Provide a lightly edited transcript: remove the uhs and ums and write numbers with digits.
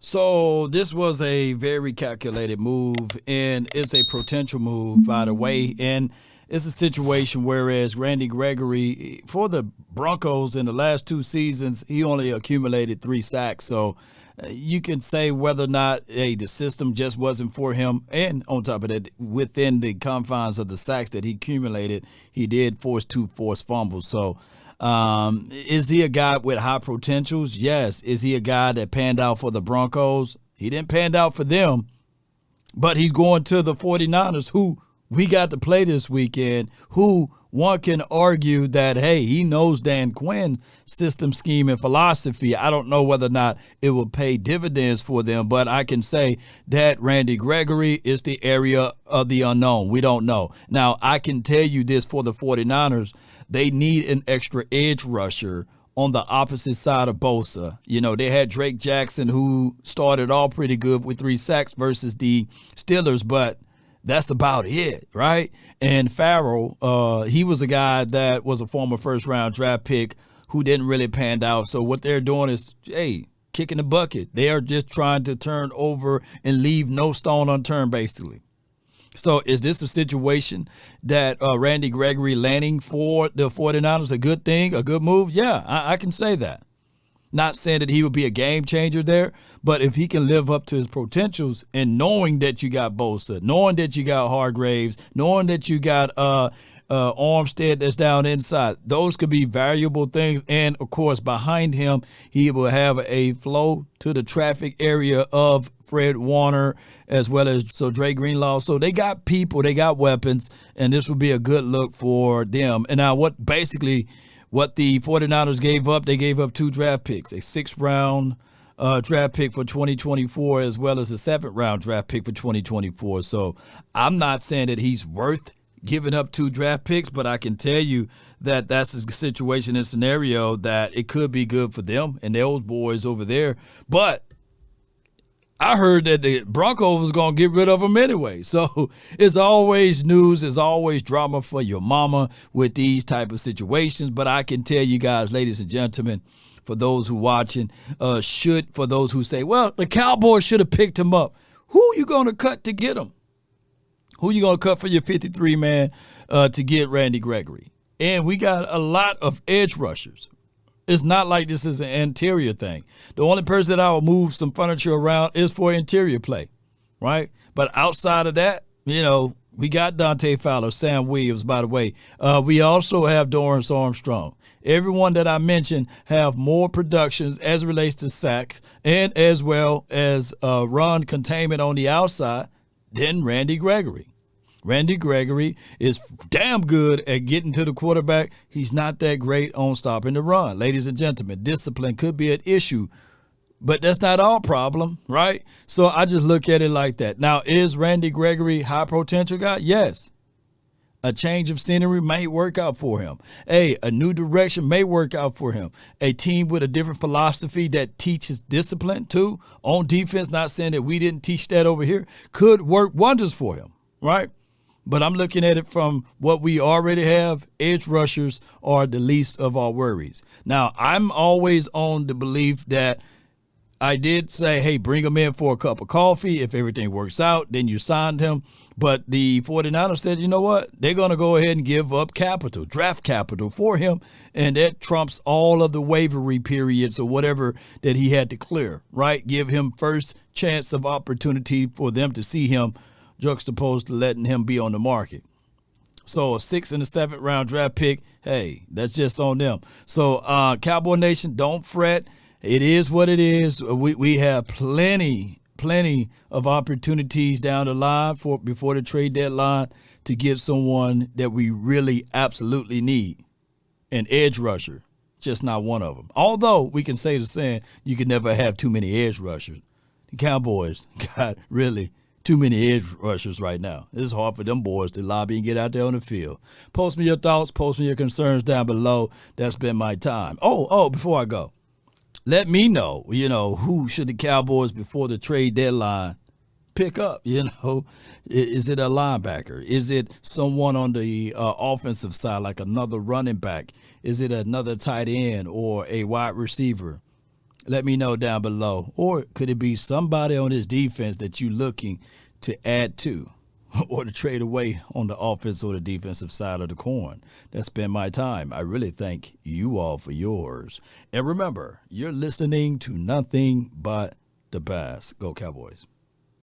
So this was a very calculated move, and it's a potential move, by the way. And it's a situation whereas Randy Gregory, for the Broncos in the last two seasons, he only accumulated 3 sacks. So you can say whether or not the system just wasn't for him. And on top of that, within the confines of the sacks that he accumulated, he did force 2 forced fumbles. So is he a guy with high potentials? Yes. Is he a guy that panned out for the Broncos? He didn't pan out for them, but he's going to the 49ers, who we got to play this weekend, who one can argue that, hey, he knows Dan Quinn's system, scheme, and philosophy. I don't know whether or not it will pay dividends for them, but I can say that Randy Gregory is the area of the unknown. We don't know. Now, I can tell you this for the 49ers. They need an extra edge rusher on the opposite side of Bosa. You know, they had Drake Jackson, who started off pretty good with 3 sacks versus the Steelers, but that's about it, right? And Farrell, he was a guy that was a former first-round draft pick who didn't really pan out. So what they're doing is, hey, kicking the bucket. They are just trying to turn over and leave no stone unturned, basically. So is this a situation that Randy Gregory landing for the 49ers a good thing, a good move? Yeah, I can say that. Not saying that he would be a game changer there, but if he can live up to his potentials and knowing that you got Bosa, knowing that you got Hargraves, knowing that you got Armstead that's down inside, those could be valuable things. And, of course, behind him, he will have a flow to the traffic area of Fred Warner, as well as Dre Greenlaw. So they got people, they got weapons, and this would be a good look for them. And now what the 49ers gave up, they gave up 2 draft picks, a 6th-round draft pick for 2024, as well as a 7th-round draft pick for 2024. So I'm not saying that he's worth giving up 2 draft picks, but I can tell you that that's a situation and scenario that it could be good for them and those boys over there. But I heard that the Broncos was going to get rid of him anyway. So it's always news. It's always drama for your mama with these type of situations. But I can tell you guys, ladies and gentlemen, for those who watching, for those who say, well, the Cowboys should have picked him up. Who you going to cut to get him? Who you going to cut for your 53-man to get Randy Gregory? And we got a lot of edge rushers. It's not like this is an interior thing. The only person that I will move some furniture around is for interior play, right? But outside of that, you know, we got Dante Fowler, Sam Williams, by the way. We also have Dorrance Armstrong. Everyone that I mentioned have more productions as it relates to sacks and as well as run containment on the outside than Randy Gregory. Randy Gregory is damn good at getting to the quarterback. He's not that great on stopping the run. Ladies and gentlemen, discipline could be an issue, but that's not our problem, right? So I just look at it like that. Now, is Randy Gregory high potential guy? Yes. A change of scenery may work out for him. Hey, a new direction may work out for him. A team with a different philosophy that teaches discipline too on defense, not saying that we didn't teach that over here, could work wonders for him, right? But I'm looking at it from what we already have. Edge rushers are the least of our worries. Now, I'm always on the belief that I did say, hey, bring him in for a cup of coffee. If everything works out, then you signed him. But the 49ers said, you know what? They're going to go ahead and give up capital, draft capital for him. And that trumps all of the waivery periods or whatever that he had to clear, right? Give him first chance of opportunity for them to see him, juxtaposed to letting him be on the market. So a 6th and a 7th round draft pick, hey, that's just on them. So Cowboy Nation, don't fret. It is what it is. We have plenty of opportunities down the line before the trade deadline to get someone that we really absolutely need. An edge rusher, just not one of them. Although we can say the saying, you can never have too many edge rushers. The Cowboys got really too many edge rushers right now. It's hard for them boys to lobby and get out there on the field. Post me your thoughts. Post me your concerns down below. That's been my time. Before I go, let me know, who should the Cowboys before the trade deadline pick up? Is it a linebacker? Is it someone on the offensive side, like another running back? Is it another tight end or a wide receiver? Let me know down below. Or could it be somebody on this defense that you're looking to add to or to trade away on the offense or the defensive side of the coin? That's been my time. I really thank you all for yours. And remember, you're listening to nothing but the best. Go Cowboys.